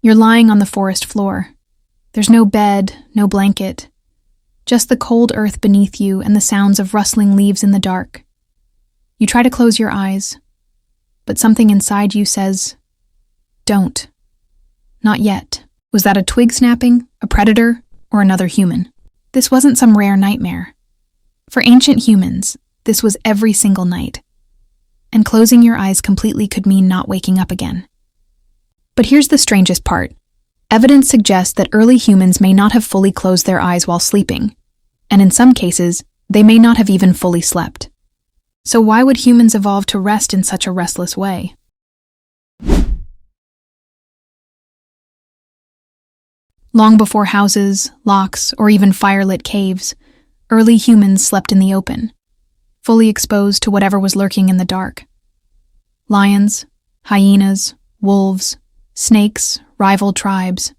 You're lying on the forest floor. There's no bed, no blanket, just the cold earth beneath you and the sounds of rustling leaves in the dark. You try to close your eyes, but something inside you says, "Don't. Not yet." Was that a twig snapping, a predator, or another human? This wasn't some rare nightmare. For ancient humans, this was every single night. And closing your eyes completely could mean not waking up again. But here's the strangest part. Evidence suggests that early humans may not have fully closed their eyes while sleeping, and in some cases, they may not have even fully slept. So why would humans evolve to rest in such a restless way? Long before houses, locks, or even fire-lit caves, early humans slept in the open, fully exposed to whatever was lurking in the dark. Lions, hyenas, wolves, snakes, rival tribes.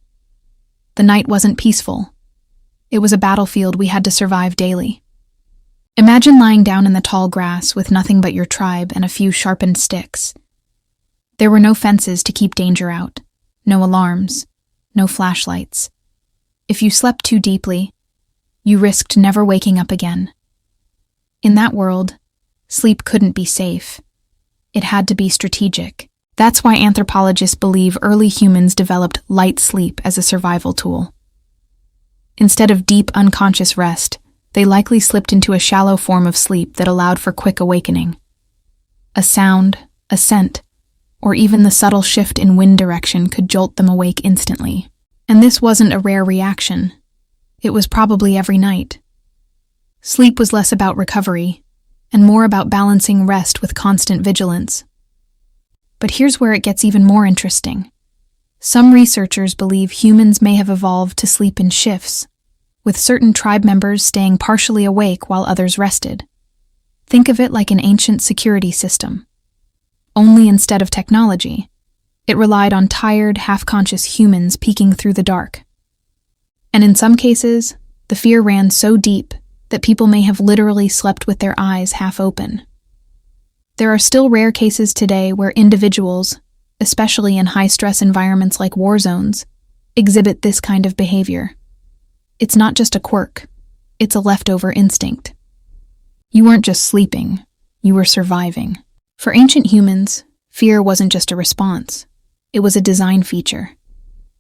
The night wasn't peaceful. It was a battlefield we had to survive daily. Imagine lying down in the tall grass with nothing but your tribe and a few sharpened sticks. There were no fences to keep danger out, no alarms, no flashlights. If you slept too deeply, you risked never waking up again. In that world, sleep couldn't be safe. It had to be strategic. That's why anthropologists believe early humans developed light sleep as a survival tool. Instead of deep unconscious rest, they likely slipped into a shallow form of sleep that allowed for quick awakening. A sound, a scent, or even the subtle shift in wind direction could jolt them awake instantly. And this wasn't a rare reaction. It was probably every night. Sleep was less about recovery, and more about balancing rest with constant vigilance. But here's where it gets even more interesting. Some researchers believe humans may have evolved to sleep in shifts, with certain tribe members staying partially awake while others rested. Think of it like an ancient security system. Only instead of technology, it relied on tired, half-conscious humans peeking through the dark. And in some cases, the fear ran so deep that people may have literally slept with their eyes half open. There are still rare cases today where individuals, especially in high-stress environments like war zones, exhibit this kind of behavior. It's not just a quirk, it's a leftover instinct. You weren't just sleeping, you were surviving. For ancient humans, fear wasn't just a response, it was a design feature.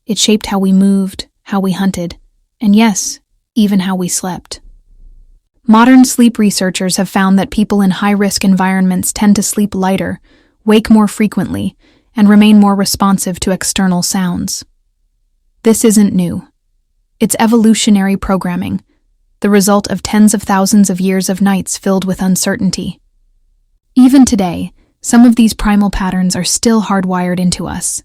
It shaped how we moved, how we hunted, and yes, even how we slept. Modern sleep researchers have found that people in high-risk environments tend to sleep lighter, wake more frequently, and remain more responsive to external sounds. This isn't new. It's evolutionary programming, the result of tens of thousands of years of nights filled with uncertainty. Even today, some of these primal patterns are still hardwired into us.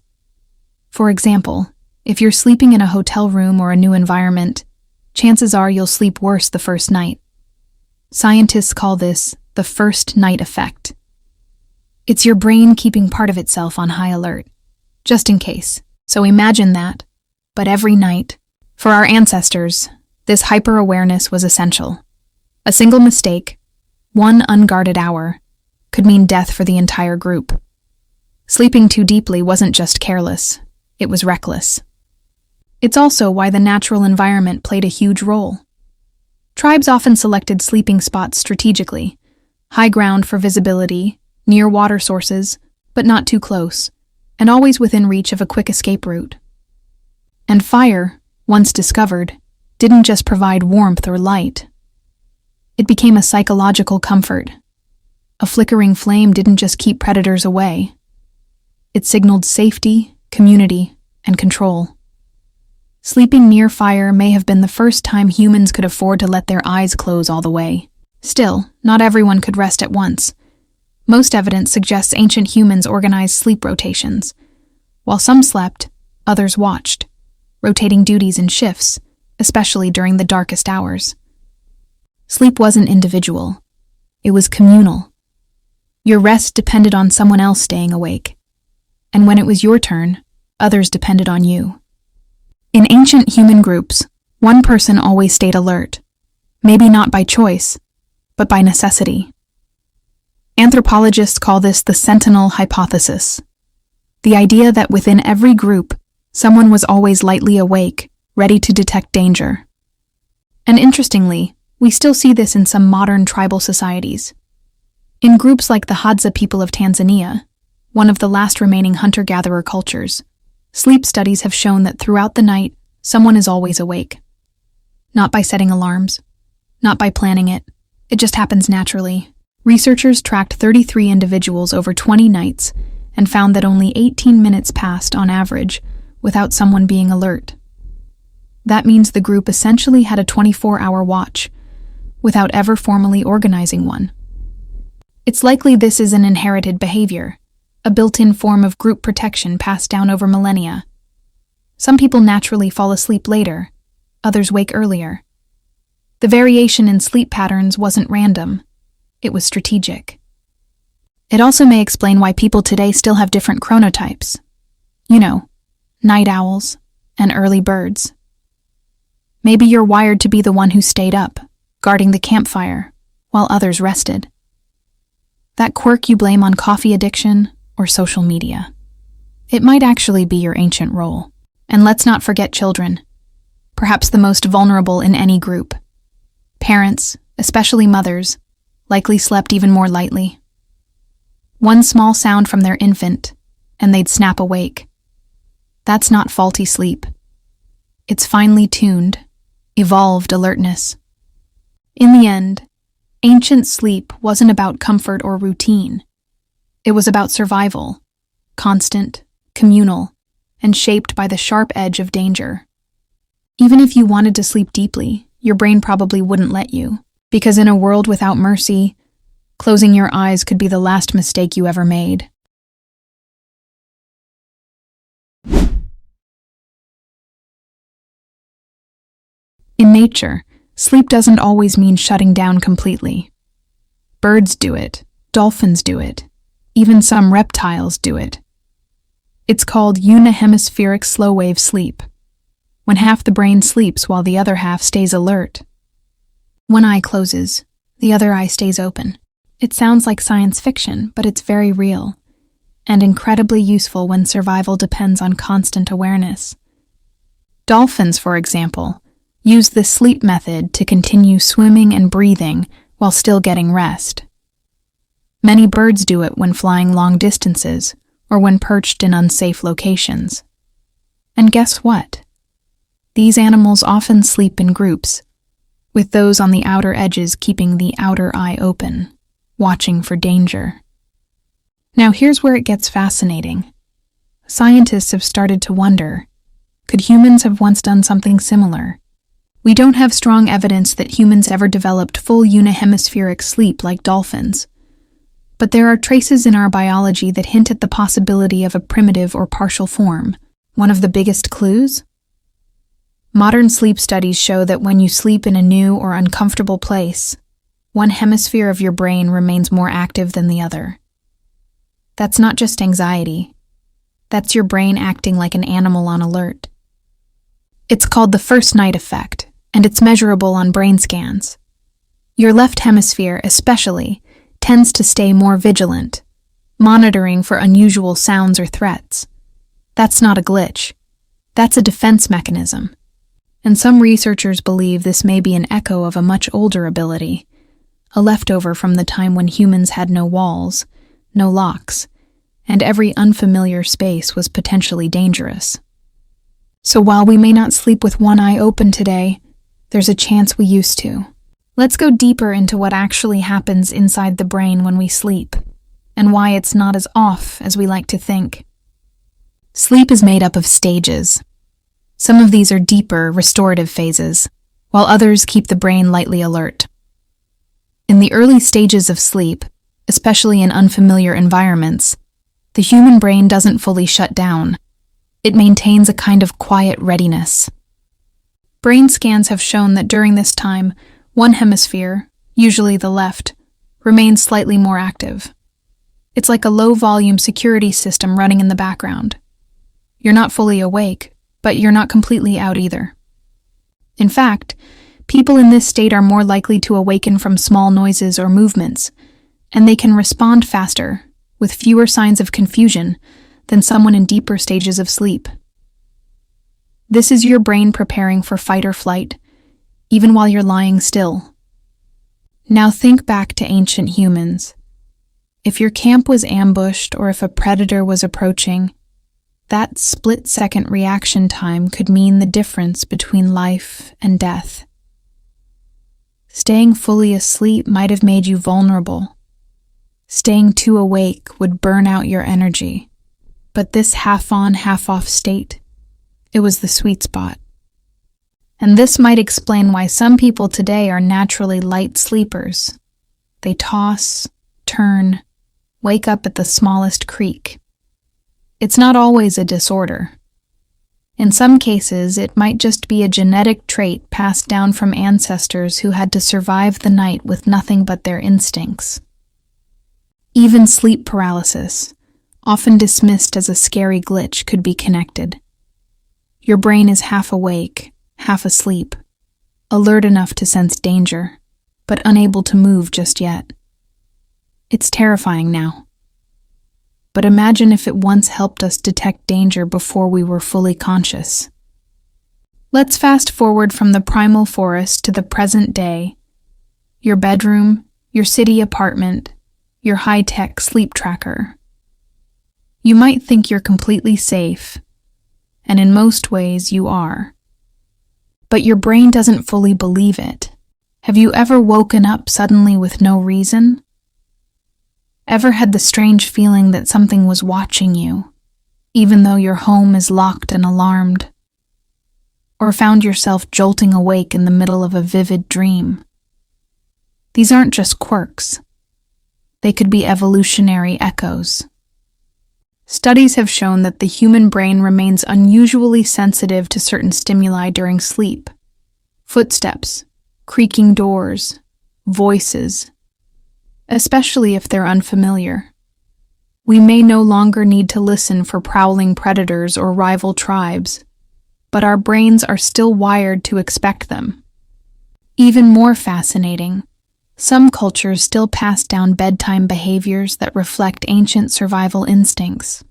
For example, if you're sleeping in a hotel room or a new environment, chances are you'll sleep worse the first night. Scientists call this the first night effect. It's your brain keeping part of itself on high alert, just in case. So imagine that, but every night. For our ancestors, this hyper-awareness was essential. A single mistake, one unguarded hour, could mean death for the entire group. Sleeping too deeply wasn't just careless, it was reckless. It's also why the natural environment played a huge role. Tribes often selected sleeping spots strategically, high ground for visibility, near water sources, but not too close, and always within reach of a quick escape route. And fire, once discovered, didn't just provide warmth or light. It became a psychological comfort. A flickering flame didn't just keep predators away. It signaled safety, community, and control. Sleeping near fire may have been the first time humans could afford to let their eyes close all the way. Still, not everyone could rest at once. Most evidence suggests ancient humans organized sleep rotations. While some slept, others watched, rotating duties in shifts, especially during the darkest hours. Sleep wasn't individual. It was communal. Your rest depended on someone else staying awake. And when it was your turn, others depended on you. In ancient human groups, one person always stayed alert, maybe not by choice, but by necessity. Anthropologists call this the sentinel hypothesis, the idea that within every group, Someone was always lightly awake, ready to detect danger. And interestingly, we still see this in some modern tribal societies. In groups like the Hadza people of Tanzania, one of the last remaining hunter-gatherer cultures, sleep studies have shown that throughout the night, someone is always awake. Not by setting alarms, not by planning it. It just happens naturally. Researchers tracked 33 individuals over 20 nights and found that only 18 minutes passed on average without someone being alert. That means the group essentially had a 24-hour watch without ever formally organizing one. It's likely this is an inherited behavior, a built-in form of group protection passed down over millennia. Some people naturally fall asleep later, others wake earlier. The variation in sleep patterns wasn't random, it was strategic. It also may explain why people today still have different chronotypes. Night owls and early birds. Maybe you're wired to be the one who stayed up, guarding the campfire, while others rested. That quirk you blame on coffee addiction or social media. It might actually be your ancient role. And let's not forget children, perhaps the most vulnerable in any group. Parents, especially mothers, likely slept even more lightly. One small sound from their infant, and they'd snap awake. That's not faulty sleep. It's finely tuned, evolved alertness. In the end, ancient sleep wasn't about comfort or routine. It was about survival, constant, communal, and shaped by the sharp edge of danger. Even if you wanted to sleep deeply, your brain probably wouldn't let you, because in a world without mercy, closing your eyes could be the last mistake you ever made. In nature, sleep doesn't always mean shutting down completely. Birds do it, dolphins do it, even some reptiles do it. It's called unihemispheric slow-wave sleep, when half the brain sleeps while the other half stays alert. One eye closes, the other eye stays open. It sounds like science fiction, but it's very real, and incredibly useful when survival depends on constant awareness. Dolphins, for example, use this sleep method to continue swimming and breathing while still getting rest. Many birds do it when flying long distances or when perched in unsafe locations. And guess what? These animals often sleep in groups, with those on the outer edges keeping the outer eye open, watching for danger. Now here's where it gets fascinating. Scientists have started to wonder, could humans have once done something similar? We don't have strong evidence that humans ever developed full unihemispheric sleep like dolphins, but there are traces in our biology that hint at the possibility of a primitive or partial form. One of the biggest clues? Modern sleep studies show that when you sleep in a new or uncomfortable place, one hemisphere of your brain remains more active than the other. That's not just anxiety. That's your brain acting like an animal on alert. It's called the first night effect, and it's measurable on brain scans. Your left hemisphere, especially, tends to stay more vigilant, monitoring for unusual sounds or threats. That's not a glitch. That's a defense mechanism. And some researchers believe this may be an echo of a much older ability, a leftover from the time when humans had no walls, no locks, and every unfamiliar space was potentially dangerous. So while we may not sleep with one eye open today, there's a chance we used to. Let's go deeper into what actually happens inside the brain when we sleep, and why it's not as off as we like to think. Sleep is made up of stages. Some of these are deeper, restorative phases, while others keep the brain lightly alert. In the early stages of sleep, especially in unfamiliar environments, the human brain doesn't fully shut down. It maintains a kind of quiet readiness. Brain scans have shown that during this time, one hemisphere, usually the left, remains slightly more active. It's like a low-volume security system running in the background. You're not fully awake, but you're not completely out either. In fact, people in this state are more likely to awaken from small noises or movements, and they can respond faster, with fewer signs of confusion, than someone in deeper stages of sleep. This is your brain preparing for fight or flight, even while you're lying still. Now think back to ancient humans. If your camp was ambushed or if a predator was approaching, that split-second reaction time could mean the difference between life and death. Staying fully asleep might have made you vulnerable. Staying too awake would burn out your energy. But this half-on, half-off state, it was the sweet spot. And this might explain why some people today are naturally light sleepers. They toss, turn, wake up at the smallest creak. It's not always a disorder. In some cases, it might just be a genetic trait passed down from ancestors who had to survive the night with nothing but their instincts. Even sleep paralysis, often dismissed as a scary glitch, could be connected. Your brain is half awake, half asleep, alert enough to sense danger, but unable to move just yet. It's terrifying now. But imagine if it once helped us detect danger before we were fully conscious. Let's fast forward from the primal forest to the present day. Your bedroom, your city apartment, your high-tech sleep tracker. You might think you're completely safe, and in most ways you are. But your brain doesn't fully believe it. Have you ever woken up suddenly with no reason? Ever had the strange feeling that something was watching you, even though your home is locked and alarmed? Or found yourself jolting awake in the middle of a vivid dream? These aren't just quirks. They could be evolutionary echoes. Studies have shown that the human brain remains unusually sensitive to certain stimuli during sleep. Footsteps, creaking doors, voices, especially if they're unfamiliar. We may no longer need to listen for prowling predators or rival tribes, but our brains are still wired to expect them. Even more fascinating, some cultures still pass down bedtime behaviors that reflect ancient survival instincts.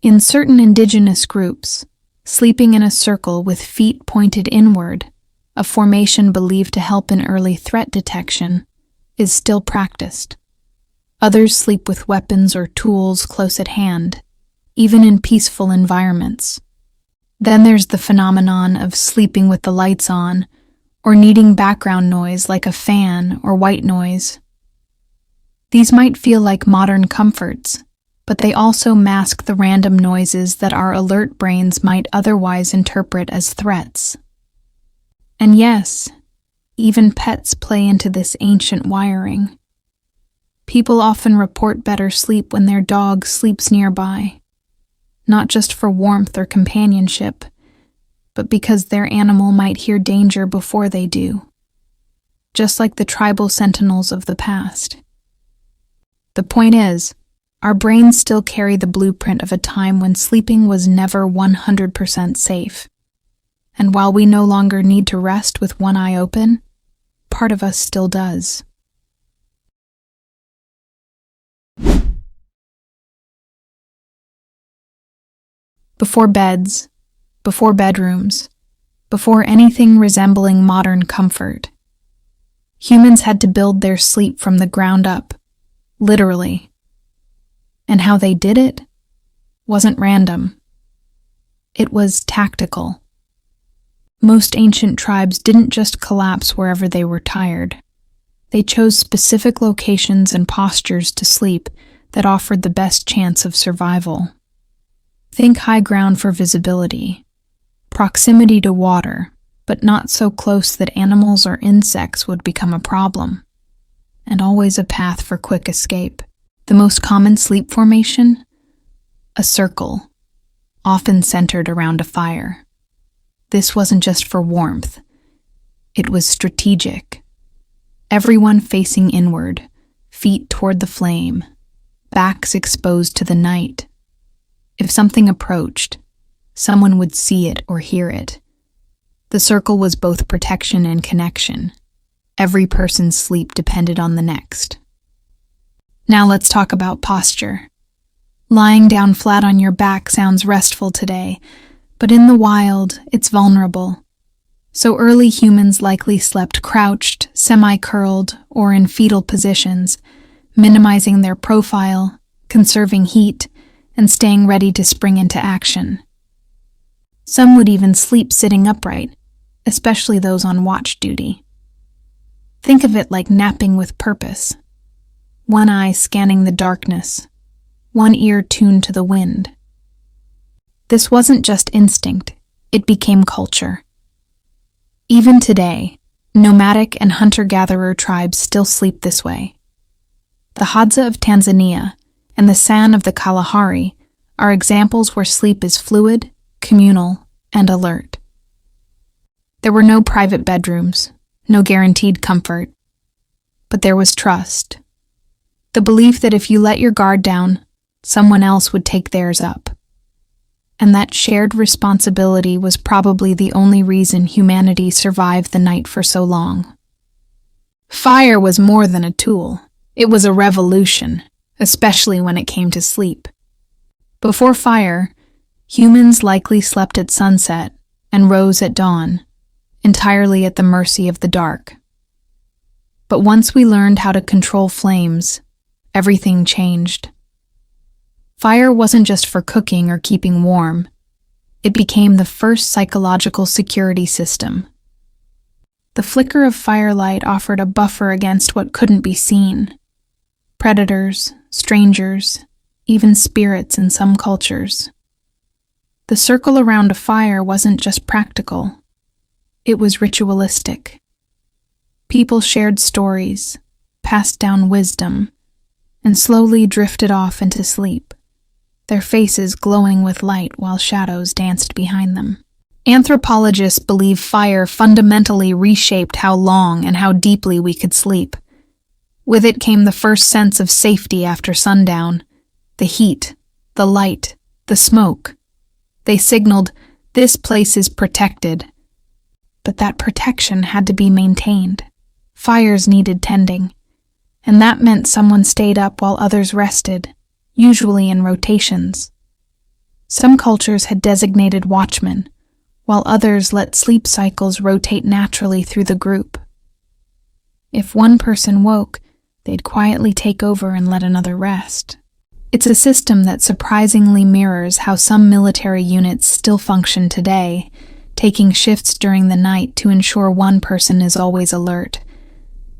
In certain indigenous groups, sleeping in a circle with feet pointed inward, a formation believed to help in early threat detection, is still practiced. Others sleep with weapons or tools close at hand, even in peaceful environments. Then there's the phenomenon of sleeping with the lights on, or needing background noise like a fan or white noise. These might feel like modern comforts, but they also mask the random noises that our alert brains might otherwise interpret as threats. And yes, even pets play into this ancient wiring. People often report better sleep when their dog sleeps nearby, not just for warmth or companionship, but because their animal might hear danger before they do, just like the tribal sentinels of the past. The point is, our brains still carry the blueprint of a time when sleeping was never 100% safe. And while we no longer need to rest with one eye open, part of us still does. Before beds, before bedrooms, before anything resembling modern comfort, humans had to build their sleep from the ground up, literally. And how they did it wasn't random. It was tactical. Most ancient tribes didn't just collapse wherever they were tired. They chose specific locations and postures to sleep that offered the best chance of survival. Think high ground for visibility, proximity to water, but not so close that animals or insects would become a problem, and always a path for quick escape. The most common sleep formation? A circle, often centered around a fire. This wasn't just for warmth. It was strategic. Everyone facing inward, feet toward the flame, backs exposed to the night. If something approached, someone would see it or hear it. The circle was both protection and connection. Every person's sleep depended on the next. Now let's talk about posture. Lying down flat on your back sounds restful today, But in the wild, it's vulnerable. So early humans likely slept crouched, semi-curled, or in fetal positions, minimizing their profile, conserving heat, and staying ready to spring into action. Some would even sleep sitting upright, especially those on watch duty. Think of it like napping with purpose. One eye scanning the darkness, one ear tuned to the wind. This wasn't just instinct, it became culture. Even today, nomadic and hunter-gatherer tribes still sleep this way. The Hadza of Tanzania and the San of the Kalahari are examples where sleep is fluid, communal, and alert. There were no private bedrooms, no guaranteed comfort, but there was trust. The belief that if you let your guard down, someone else would take theirs up. And that shared responsibility was probably the only reason humanity survived the night for so long. Fire was more than a tool. It was a revolution, especially when it came to sleep. Before fire, humans likely slept at sunset and rose at dawn, entirely at the mercy of the dark. But once we learned how to control flames, everything changed. Fire wasn't just for cooking or keeping warm. It became the first psychological security system. The flicker of firelight offered a buffer against what couldn't be seen. Predators, strangers, even spirits in some cultures. The circle around a fire wasn't just practical. It was ritualistic. People shared stories, passed down wisdom, and slowly drifted off into sleep, their faces glowing with light while shadows danced behind them. Anthropologists believe fire fundamentally reshaped how long and how deeply we could sleep. With it came the first sense of safety after sundown, the heat, the light, the smoke. They signaled, "This place is protected." But that protection had to be maintained. Fires needed tending, and that meant someone stayed up while others rested, usually in rotations. Some cultures had designated watchmen, while others let sleep cycles rotate naturally through the group. If one person woke, they'd quietly take over and let another rest. It's a system that surprisingly mirrors how some military units still function today, taking shifts during the night to ensure one person is always alert.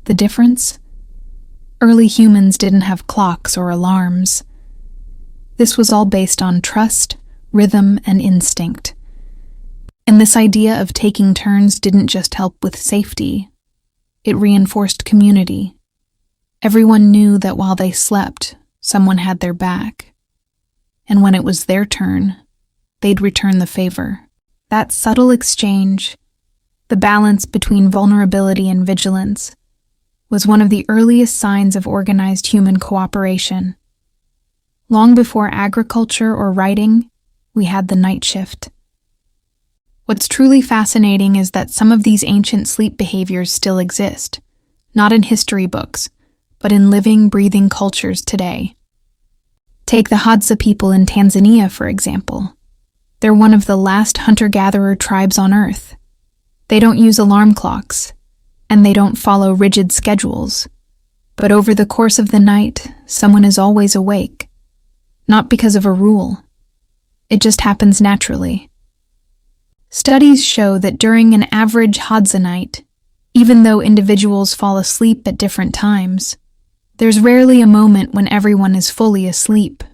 The difference? Early humans didn't have clocks or alarms. This was all based on trust, rhythm, and instinct. And this idea of taking turns didn't just help with safety. It reinforced community. Everyone knew that while they slept, someone had their back. And when it was their turn, they'd return the favor. That subtle exchange, the balance between vulnerability and vigilance, was one of the earliest signs of organized human cooperation. Long before agriculture or writing, we had the night shift. What's truly fascinating is that some of these ancient sleep behaviors still exist, not in history books, but in living, breathing cultures today. Take the Hadza people in Tanzania, for example. They're one of the last hunter-gatherer tribes on Earth. They don't use alarm clocks, and they don't follow rigid schedules. But over the course of the night, someone is always awake. Not because of a rule. It just happens naturally. Studies show that during an average Hadza night, even though individuals fall asleep at different times, there's rarely a moment when everyone is fully asleep.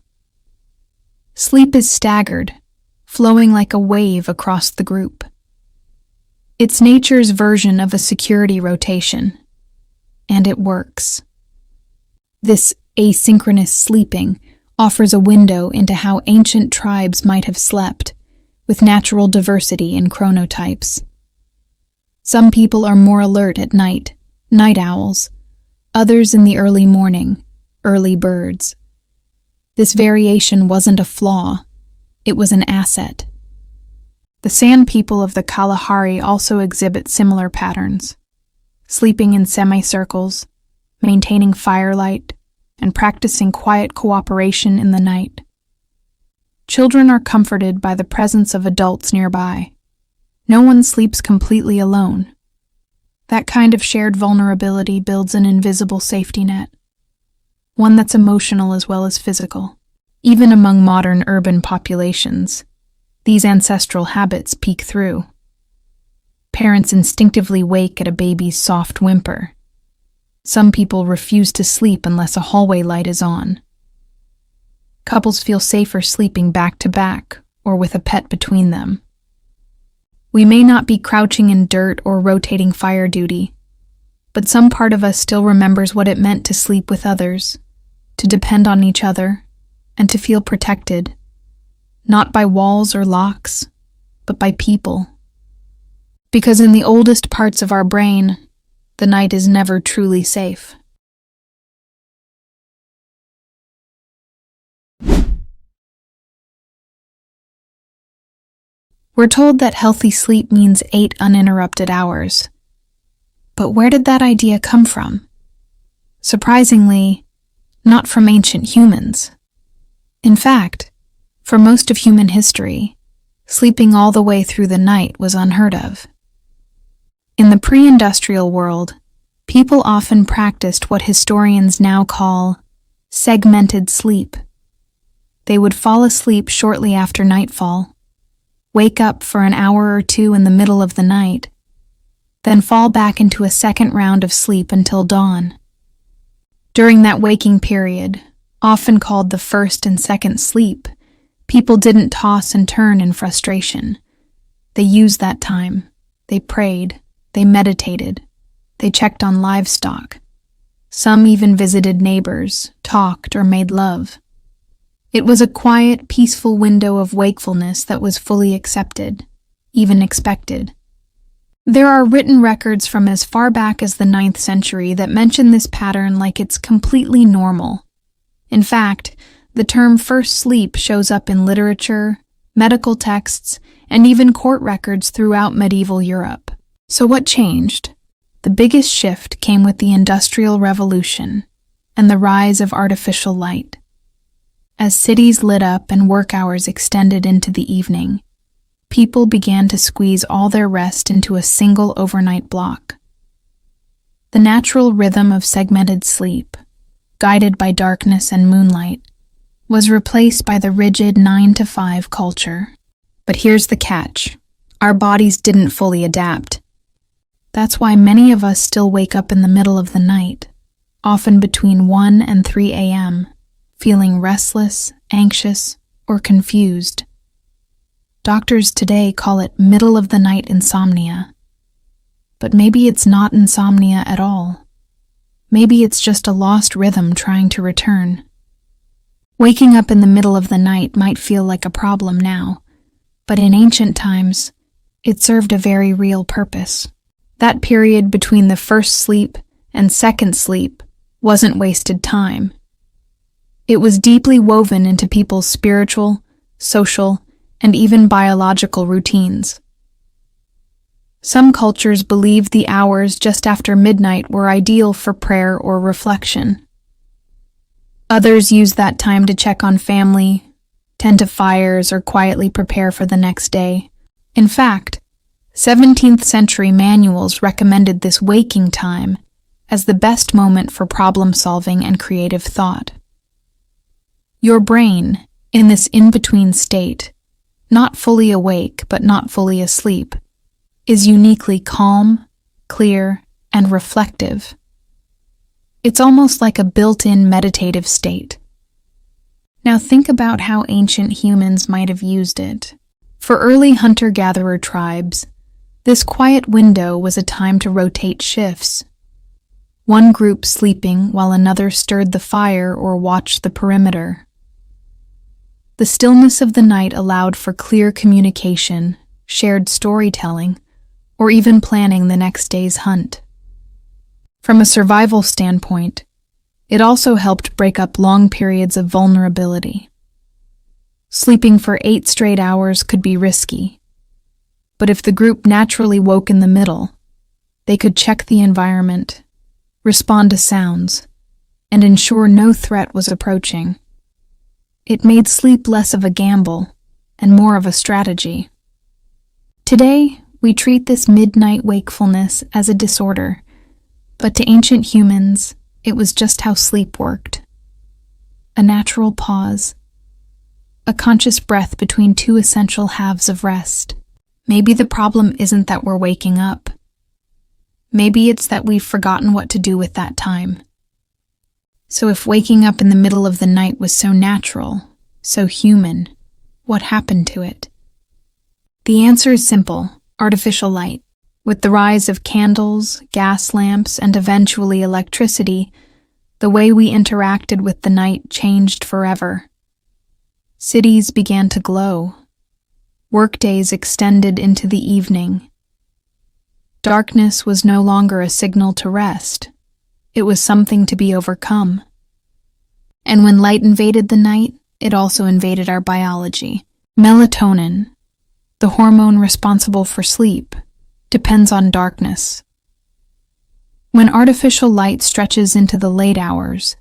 Sleep is staggered, flowing like a wave across the group. It's nature's version of a security rotation, and it works. This asynchronous sleeping offers a window into how ancient tribes might have slept, with natural diversity in chronotypes. Some people are more alert at night, night owls, others in the early morning, early birds. This variation wasn't a flaw, it was an asset. The San people of the Kalahari also exhibit similar patterns, sleeping in semicircles, maintaining firelight, and practicing quiet cooperation in the night. Children are comforted by the presence of adults nearby. No one sleeps completely alone. That kind of shared vulnerability builds an invisible safety net, one that's emotional as well as physical. Even among modern urban populations, these ancestral habits peek through. Parents instinctively wake at a baby's soft whimper. Some people refuse to sleep unless a hallway light is on. Couples feel safer sleeping back to back or with a pet between them. We may not be crouching in dirt or rotating fire duty, but some part of us still remembers what it meant to sleep with others, to depend on each other, and to feel protected, not by walls or locks, but by people. Because in the oldest parts of our brain, the night is never truly safe. We're told that healthy sleep means 8 uninterrupted hours. But where did that idea come from? Surprisingly, not from ancient humans. In fact, for most of human history, sleeping all the way through the night was unheard of. In the pre-industrial world, people often practiced what historians now call segmented sleep. They would fall asleep shortly after nightfall, wake up for an hour or two in the middle of the night, then fall back into a second round of sleep until dawn. During that waking period, often called the first and second sleep, people didn't toss and turn in frustration. They used that time. They prayed. They meditated. They checked on livestock. Some even visited neighbors, talked, or made love. It was a quiet, peaceful window of wakefulness that was fully accepted, even expected. There are written records from as far back as the 9th century that mention this pattern like it's completely normal. In fact, the term first sleep shows up in literature, medical texts, and even court records throughout medieval Europe. So what changed? The biggest shift came with the Industrial Revolution and the rise of artificial light. As cities lit up and work hours extended into the evening, people began to squeeze all their rest into a single overnight block. The natural rhythm of segmented sleep, guided by darkness and moonlight, was replaced by the rigid 9-to-5 culture. But here's the catch. Our bodies didn't fully adapt. That's why many of us still wake up in the middle of the night, often between 1 and 3 a.m., feeling restless, anxious, or confused. Doctors today call it middle-of-the-night insomnia. But maybe it's not insomnia at all. Maybe it's just a lost rhythm trying to return. Waking up in the middle of the night might feel like a problem now, but in ancient times, it served a very real purpose. That period between the first sleep and second sleep wasn't wasted time. It was deeply woven into people's spiritual, social, and even biological routines. Some cultures believed the hours just after midnight were ideal for prayer or reflection. Others used that time to check on family, tend to fires, or quietly prepare for the next day. In fact, 17th century manuals recommended this waking time as the best moment for problem-solving and creative thought. Your brain, in this in-between state, not fully awake but not fully asleep, is uniquely calm, clear, and reflective. It's almost like a built-in meditative state. Now think about how ancient humans might have used it. For early hunter-gatherer tribes, this quiet window was a time to rotate shifts. One group sleeping while another stirred the fire or watched the perimeter. The stillness of the night allowed for clear communication, shared storytelling, or even planning the next day's hunt. From a survival standpoint, it also helped break up long periods of vulnerability. Sleeping for 8 straight hours could be risky, but if the group naturally woke in the middle, they could check the environment, respond to sounds, and ensure no threat was approaching. It made sleep less of a gamble and more of a strategy. Today, we treat this midnight wakefulness as a disorder, but to ancient humans, it was just how sleep worked. A natural pause, a conscious breath between two essential halves of rest. Maybe the problem isn't that we're waking up. Maybe it's that we've forgotten what to do with that time. So if waking up in the middle of the night was so natural, so human, what happened to it? The answer is simple: artificial light. With the rise of candles, gas lamps, and eventually electricity, the way we interacted with the night changed forever. Cities began to glow. Workdays extended into the evening. Darkness was no longer a signal to rest. It was something to be overcome. And when light invaded the night, it also invaded our biology. Melatonin, the hormone responsible for sleep, depends on darkness. When artificial light stretches into the late hours,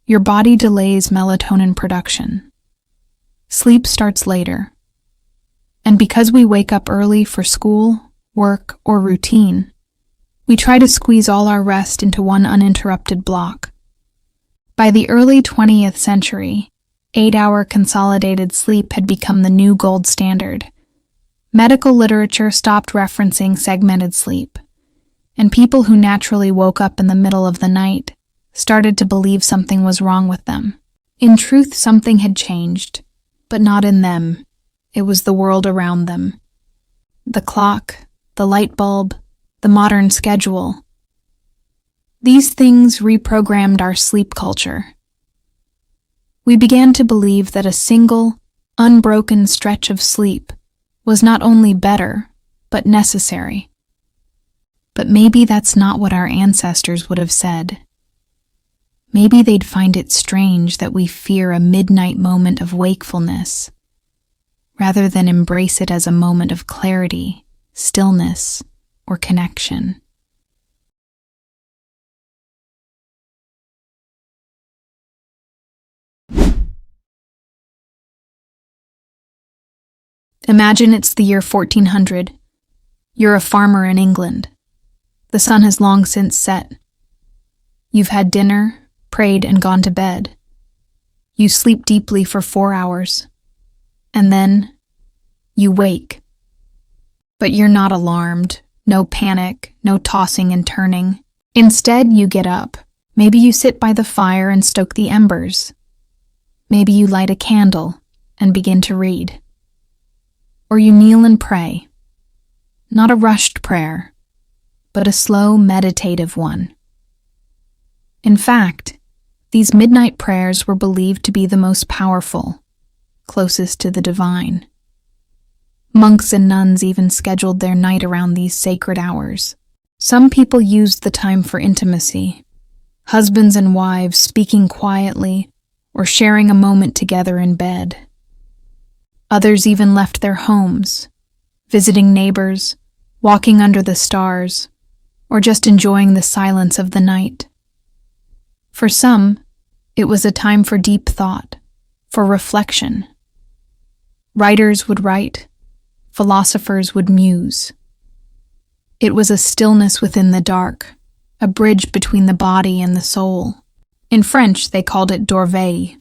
your body delays melatonin production. Sleep starts later. And because we wake up early for school, work, or routine, we try to squeeze all our rest into one uninterrupted block. By the early 20th century, 8-hour consolidated sleep had become the new gold standard. Medical literature stopped referencing segmented sleep, and people who naturally woke up in the middle of the night started to believe something was wrong with them. In truth, something had changed, but not in them. It was the world around them. The clock, the light bulb, the modern schedule. These things reprogrammed our sleep culture. We began to believe that a single, unbroken stretch of sleep was not only better, but necessary. But maybe that's not what our ancestors would have said. Maybe they'd find it strange that we fear a midnight moment of wakefulness, rather than embrace it as a moment of clarity, stillness, or connection. Imagine it's the year 1400. You're a farmer in England. The sun has long since set. You've had dinner, prayed, and gone to bed. You sleep deeply for 4 hours. And then, you wake. But you're not alarmed. No panic, no tossing and turning. Instead, you get up. Maybe you sit by the fire and stoke the embers. Maybe you light a candle and begin to read. Or you kneel and pray. Not a rushed prayer, but a slow, meditative one. In fact, these midnight prayers were believed to be the most powerful, closest to the divine. Monks and nuns even scheduled their night around these sacred hours. Some people used the time for intimacy, husbands and wives speaking quietly or sharing a moment together in bed. Others even left their homes, visiting neighbors, walking under the stars, or just enjoying the silence of the night. For some, it was a time for deep thought, for reflection. Writers would write, philosophers would muse. It was a stillness within the dark, a bridge between the body and the soul. In French, they called it dorveil,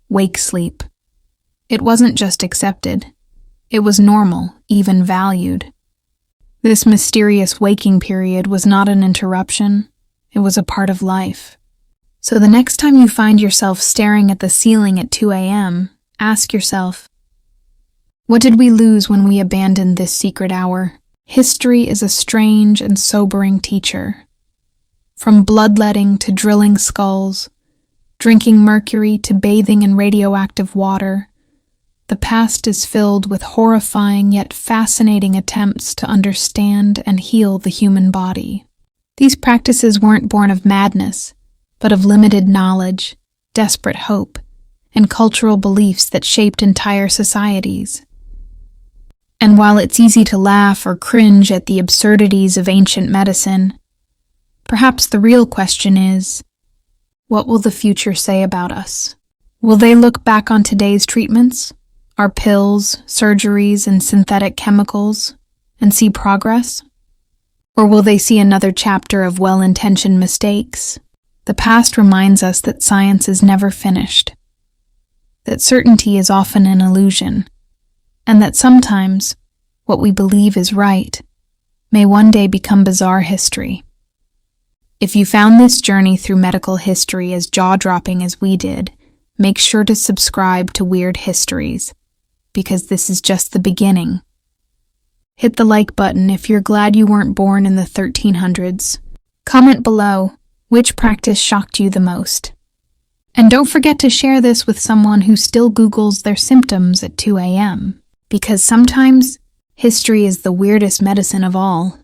wake sleep. It wasn't just accepted. It was normal, even valued. This mysterious waking period was not an interruption. It was a part of life. So the next time you find yourself staring at the ceiling at 2 a.m., ask yourself, what did we lose when we abandoned this secret hour? History is a strange and sobering teacher. From bloodletting to drilling skulls, drinking mercury to bathing in radioactive water, the past is filled with horrifying yet fascinating attempts to understand and heal the human body. These practices weren't born of madness, but of limited knowledge, desperate hope, and cultural beliefs that shaped entire societies. And while it's easy to laugh or cringe at the absurdities of ancient medicine, perhaps the real question is, what will the future say about us? Will they look back on today's treatments, our pills, surgeries, and synthetic chemicals, and see progress? Or will they see another chapter of well-intentioned mistakes? The past reminds us that science is never finished, that certainty is often an illusion, and that sometimes what we believe is right may one day become bizarre history. If you found this journey through medical history as jaw-dropping as we did, make sure to subscribe to Weird Histories, because this is just the beginning. Hit the like button if you're glad you weren't born in the 1300s. Comment below which practice shocked you the most. And don't forget to share this with someone who still Googles their symptoms at 2 a.m., because sometimes history is the weirdest medicine of all.